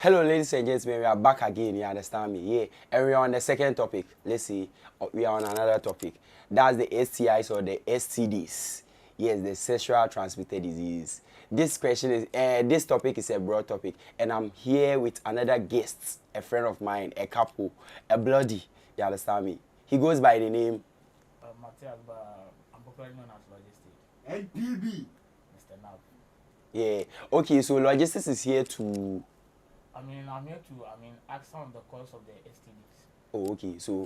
Hello, ladies and gentlemen, we are back again. You understand me? Yeah. And we are on the second topic. Let's see. We are on another topic. That's the STIs or the STDs. Yes, the sexual transmitted disease. This question is, this topic is a broad topic, and I'm here with another guest, a friend of mine, a couple, a bloody. You understand me? He goes by the name. Matthias, but I'm popularly known as Logistic. NPB. Mr. Nav. Yeah. Okay, so logistics is here to. I'm here to, ask some of the cause of the STDs. Oh, okay. So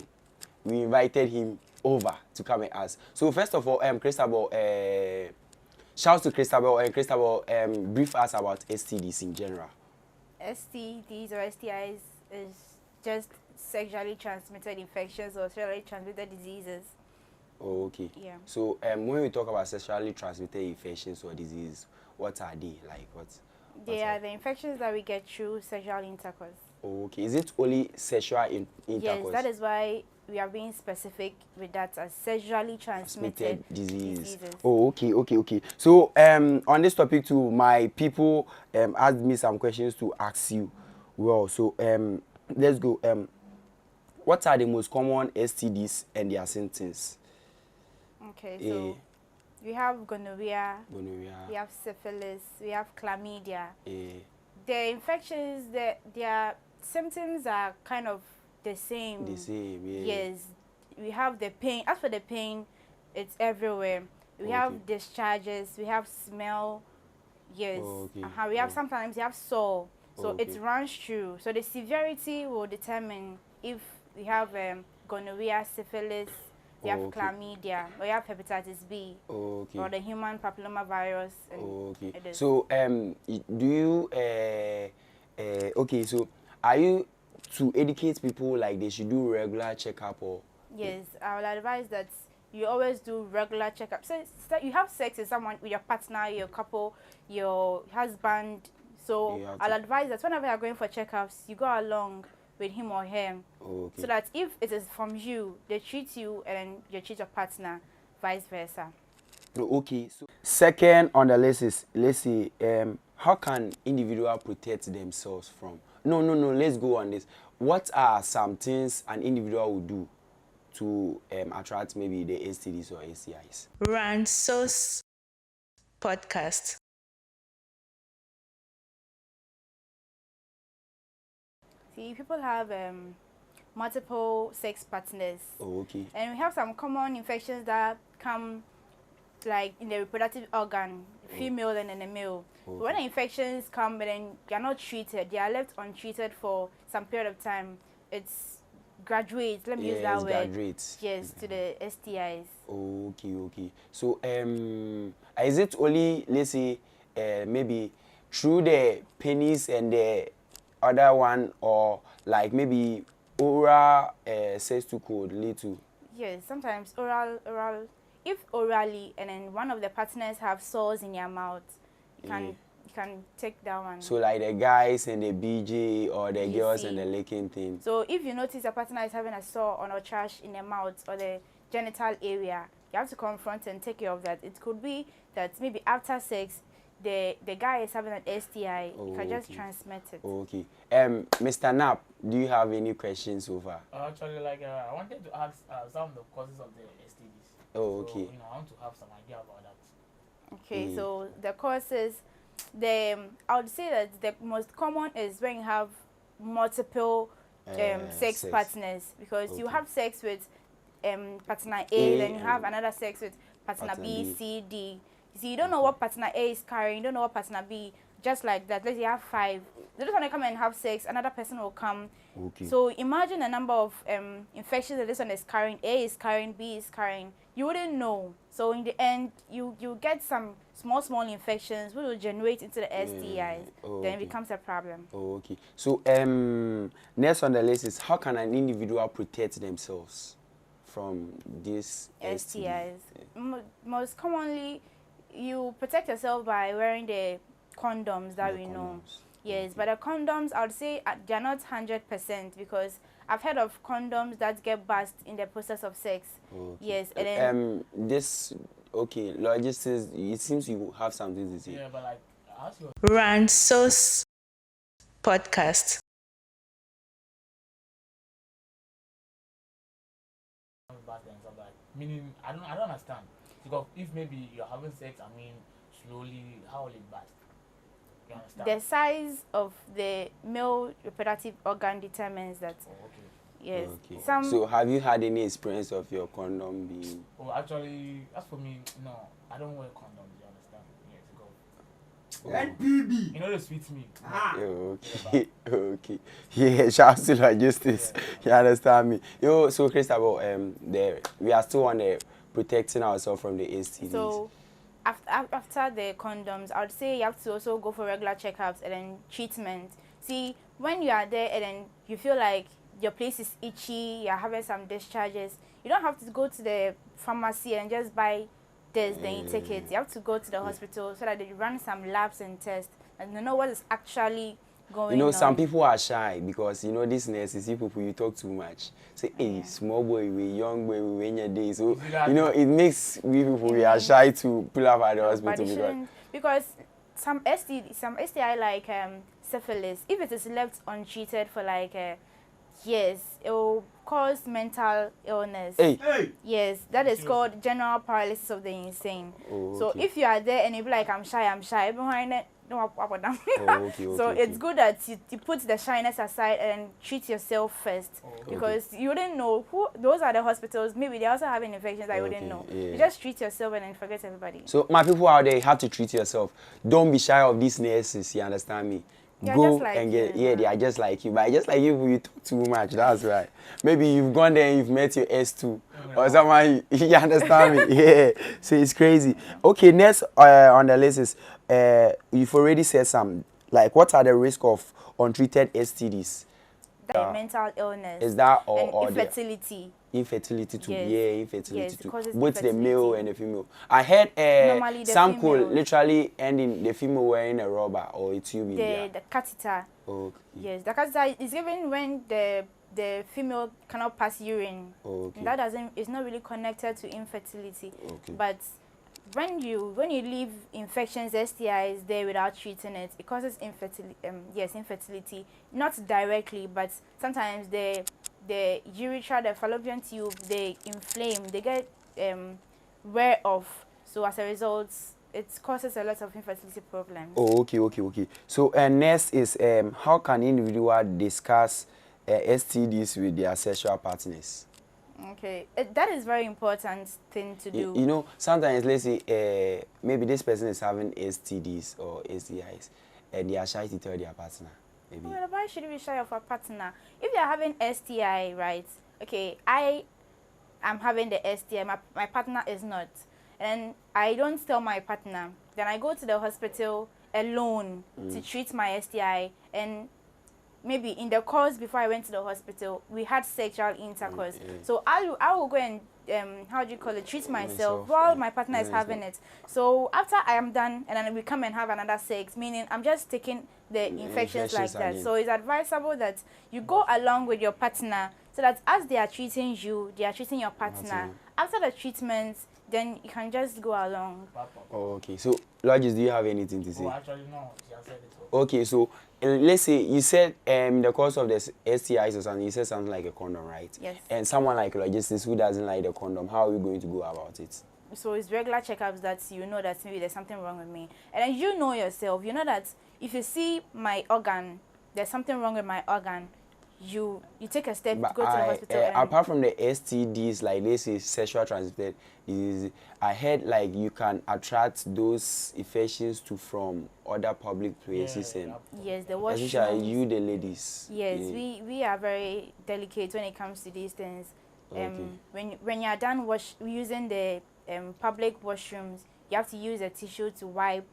we invited him over to come and ask. So first of all, Christabel, shouts to Christabel, and Christabel, brief us about STDs in general. STDs or STIs is just sexually transmitted infections or sexually transmitted diseases. Oh, okay. Yeah. So when we talk about sexually transmitted infections or diseases, what are they? Like what? They are the infections that we get through sexual intercourse. Oh, okay. Is it only sexual intercourse? Yes, that is why we are being specific with that as sexually transmitted diseases. Oh, okay. So on this topic too, my people asked me some questions to ask you. Well, so let's go. What are the most common STDs and their symptoms? Okay, so we have gonorrhea, we have syphilis, we have chlamydia. The infections, their symptoms are kind of the same. The same, yeah. Yes, we have the pain. As for the pain, it's everywhere. We have discharges, we have smell. Yes, we have sometimes you have sore, so it runs through. So the severity will determine if we have gonorrhea, syphilis, we have chlamydia, or you have hepatitis B, or the human papilloma virus. So do you so are you to educate people like they should do regular checkup or? Yes, I will advise that you always do regular checkup. So you have sex with someone, with your partner, your couple, your husband. So I'll advise that whenever you're going for checkups, you go along with him or her, so that if it is from you, they treat you and then you treat your partner, vice versa. Okay, so second on the list is, let's see, how can individual protect themselves from? No, let's go on this. What are some things an individual would do to attract maybe the STDs or STIs? Ransos podcast. See, people have multiple sex partners. And we have some common infections that come like in the reproductive organ, female and then the male. When the infections come and then they are not treated, they are left untreated for some period of time, it's graduates, let me use that word. Graduates. Yes, to the STIs. Okay. So is it only, let's say, maybe through the penis and the other one, or like maybe oral sex too could lead to? Yes, sometimes oral. If orally and then one of the partners have sores in their mouth, you can take that one. So like the guys and the BJ or the girls and the licking thing. So if you notice a partner is having a sore or trash in their mouth or the genital area, you have to confront and take care of that. It could be that maybe after sex, the guy is having an STI. You can just transmit it. Okay. Mr. Knapp, do you have any questions so far? Actually, I wanted to ask some of the causes of the STDs. Oh, okay. So, I want to have some idea about that. Okay, so the causes, I would say that the most common is when you have multiple sex partners, because you have sex with partner A, then you have another sex with partner B, C, D. You see, you don't know what partner A is carrying, you don't know what partner B, just like that. Let's say you have 5. They just want to come and have sex, another person will come. So imagine a number of infections that this one is carrying, A is carrying, B is carrying. You wouldn't know. So in the end, you get some small infections which will generate into the STIs. Then it becomes a problem. Okay. So next on the list is, how can an individual protect themselves from these STIs? Most commonly, you protect yourself by wearing the condoms that we know. Yes, but the condoms, I would say they're not 100%, because I've heard of condoms that get burst in the process of sex. Yes, and then this logistics. It seems you have something to say. Yeah, but like, ask your Ransos podcast. Back then, stuff like meaning I don't understand because if maybe you're having sex, I mean slowly, how will it burst? You understand? The size of the male reproductive organ determines that. Oh, okay. Yes. Okay. Some. So have you had any experience of your condom being? Oh, actually, as for me, no, I don't wear condoms. You understand? Yes, go. NPB. You know the sweet me. Okay. Okay. Yeah, shout out to logistics. You understand me? Yo, so Christabel, we are still on the protecting ourselves from the STDs. So after the condoms, I would say you have to also go for regular checkups and then treatment. See, when you are there and then you feel like your place is itchy, you're having some discharges, you don't have to go to the pharmacy and just buy this, then you take it. You have to go to the hospital so that they run some labs and tests and they know what is actually going on. Some people are shy because these nurses, you people, you talk too much. Say, hey, small boy, we young boy, we in your days. So it makes we people we are shy to pull up at the hospital because some STI like syphilis, if it is left untreated for like years, it will cause mental illness. Hey. Yes, that is called general paralysis of the insane. Oh, so if you are there and you be like, I'm shy behind it. So it's good that you put the shyness aside and treat yourself first because you wouldn't know those are the hospitals. Maybe they also having infections that you wouldn't know. Yeah. You just treat yourself and then forget everybody. So my people out there, you have to treat yourself. Don't be shy of these nurses. You understand me? Go like and get they are just like you. But just like you talk too much. That's right. Maybe you've gone there and you've met your S2 or someone. You understand me? Yeah. So it's crazy. Okay, next on the list is you've already said some. Like, what are the risks of untreated STDs? Mental illness. Is that or infertility? Infertility too. Yes. Yeah, infertility too. Both the male and the female. I heard some could literally end in the female wearing a rubber or a tube in there. The catheter. Okay. Yes, the catheter is given when the female cannot pass urine. Okay. And that is not really connected to infertility. Okay. But when you leave infections, STIs there without treating it, it causes infertility. Not directly, but sometimes the urethra, the fallopian tube, they inflame, they get wear off. So as a result, it causes a lot of infertility problems. Oh, okay. So next is how can individual discuss STDs with their sexual partners? Okay, that is very important thing to do. Sometimes let's say maybe this person is having STDs or STIs and they are shy to tell their partner. Maybe. Well, why should you be shy of a partner? If you are having STI, right? Okay, I am having the STI, my partner is not. And I don't tell my partner. Then I go to the hospital alone to treat my STI. And maybe in the course before I went to the hospital, we had sexual intercourse. So I will go and treat myself while my partner is having it. So after I am done, and then we come and have another sex, meaning I'm just taking the infections like that. So it's advisable that you go along with your partner so that as they are treating you, they are treating your partner. After the treatment, then you can just go along. Oh, okay. So, Logis, do you have anything to say? Oh, actually, no. She has said it all. Okay, so let's say you said in the course of the STIs or something, you said something like a condom, right? Yes. And someone like logistics who doesn't like the condom, how are we going to go about it? So it's regular checkups that you know that maybe there's something wrong with me. And then you know yourself, you know that if you see my organ, there's something wrong with my organ, you take a step to go to the hospital. Apart from the STDs, like let's say sexual transmitted diseases, I heard like you can attract those infections from other public places and yes, the washrooms. Especially you, the ladies. Yes, we are very delicate when it comes to these things. When you are done using the public washrooms, you have to use a tissue to wipe.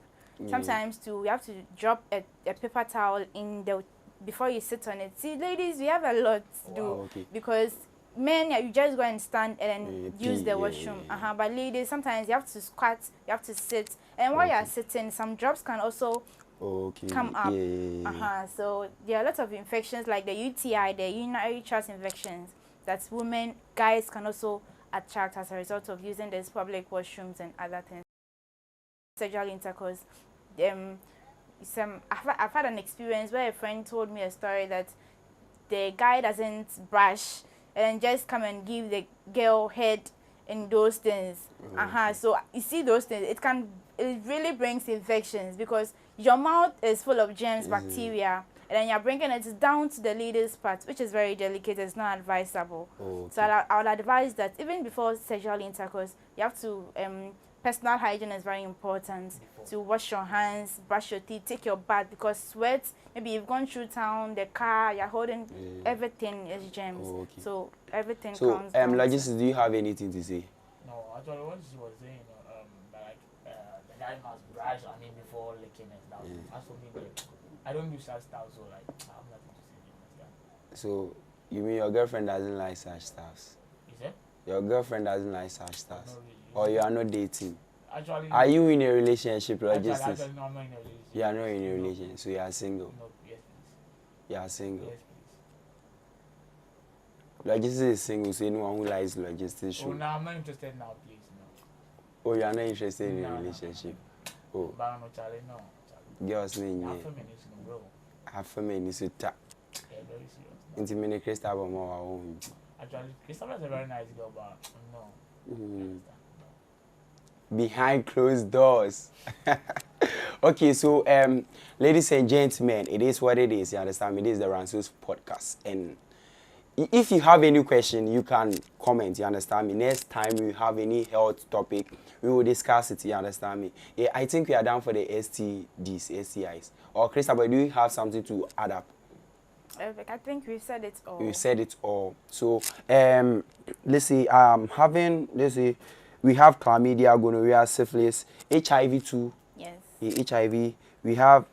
Sometimes you have to drop a paper towel in the before you sit on it. See, ladies, we have a lot to do because men, you just go and stand and then use the washroom. But ladies, sometimes you have to squat, you have to sit, and while you are sitting, some drops can also come up. So there are a lot of infections like the UTI, the urinary tract infections that guys can also attract as a result of using these public washrooms and other things. Sexual intercourse. I've had an experience where a friend told me a story that the guy doesn't brush and just come and give the girl head in those things. So you see those things, it really brings infections because your mouth is full of germs, bacteria, and then you're bringing it down to the lady's part, which is very delicate. It's not advisable. So I would advise that even before sexual intercourse, you have to personal hygiene is very important. To wash your hands, brush your teeth, take your bath, because sweat, maybe you've gone through town, the car, you're holding, everything is germs. So everything comes down. Logistics, do you have anything to say? No, actually, what she was saying, the guy must brush, before licking it. As for me, I don't do such stuff, so I have nothing to say. You understand? So, you mean your girlfriend doesn't like such stuffs? Is it? Your girlfriend doesn't like such stuffs? Not really. Or you are not dating? Actually, are you in a relationship, Logistics? Actually, no, I'm not in a relationship. You are not in a relationship, so you are single? No, yes, please. You are single? Yes, please. Logistics is single, so anyone who likes Logistics should... Oh, no, I'm not interested now, please. No. Oh, you are not interested in a relationship? No. Oh. But no, Charlie, no. Charlie. Girls, name I'm feminist, bro. I'm feminist, so ta. Yeah, very serious. Intimate Crystal, more. Actually, Christopher is a very nice girl, but no. Behind closed doors. Okay, so ladies and gentlemen, it is what it is. You understand me? This is the Ranso's podcast, and if you have any question, you can comment. You understand me? Next time we have any health topic, we will discuss it. You understand me? Yeah, I think we are done for the STDs, STIs. Or Christopher, do you have something to add up? I think we've said it all. We said it all. So let's see. We have chlamydia, gonorrhea, syphilis, HIV too. Yes. HIV. We have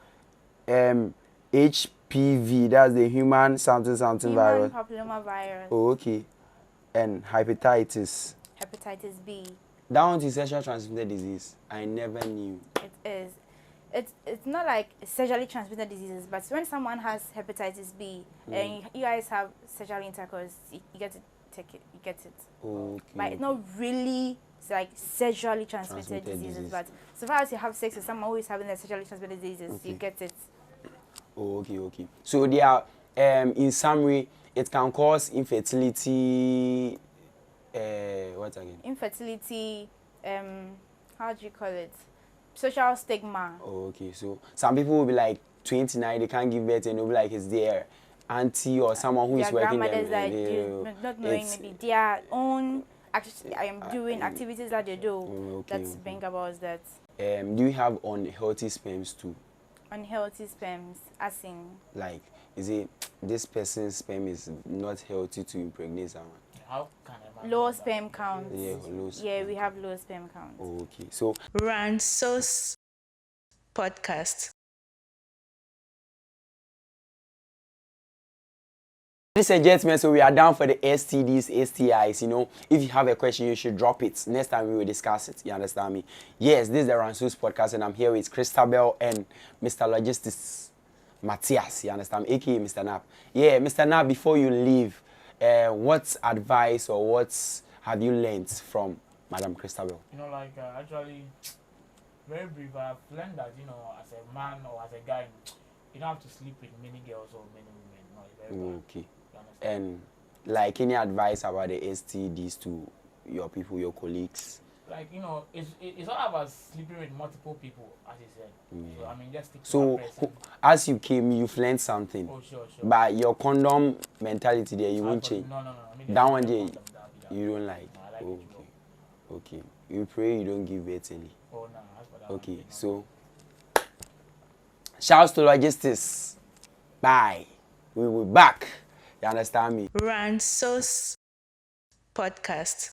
HPV. That's the human something virus. Human papillomavirus. Oh, okay. And hepatitis. Hepatitis B. That one is sexually transmitted disease. I never knew. It is. It's not like sexually transmitted diseases, but when someone has hepatitis B and you guys have sexual intercourse, you get to take it. You get it. Okay. But it's not really like sexually transmitted diseases. But so far as you have sex with someone who is having a sexually transmitted diseases, you get it. Oh, okay. So they are, in summary, it can cause infertility. What again? Infertility. How do you call it? Social stigma. Oh, okay. So some people will be like 29, they can't give birth, and they'll be like it's their auntie or someone who is working there. Not knowing maybe their own. Actually, I am doing activities that they do that bring about that. Do you have unhealthy sperms too? Unhealthy sperms, as in? Like, is it this person's sperm is not healthy to impregnate someone? How can I low sperm count. Yeah, yeah, we have low sperm count. Oh, okay. So Ranso's podcast. Ladies and gentlemen, so we are down for the STDs, STIs. You know, if you have a question, you should drop it. Next time we will discuss it. You understand me? Yes, this is the Ranso's podcast, and I'm here with Christabel and Mr. Logistics Matthias. You understand me? AKA Mr. Nap. Yeah, Mr. Nap, before you leave, what advice or what have you learned from Madam Christabel? Actually, very brief, I've learned that, as a man or as a guy, you don't have to sleep with many girls or many women. No, it's very bad. Okay. And like any advice about the STDs to your people, your colleagues? It's all about sleeping with multiple people, as you said. Yeah. So, just stick to one person. As you came, you've learned something. Oh, sure. But your condom mentality there, you won't change. No. That one there, you don't like. No, I like it. Okay. You pray you don't give birth early. Oh, no. As for that Okay, one, so shouts to Logistics. Bye. We will be back. You understand me? Ranso's podcast.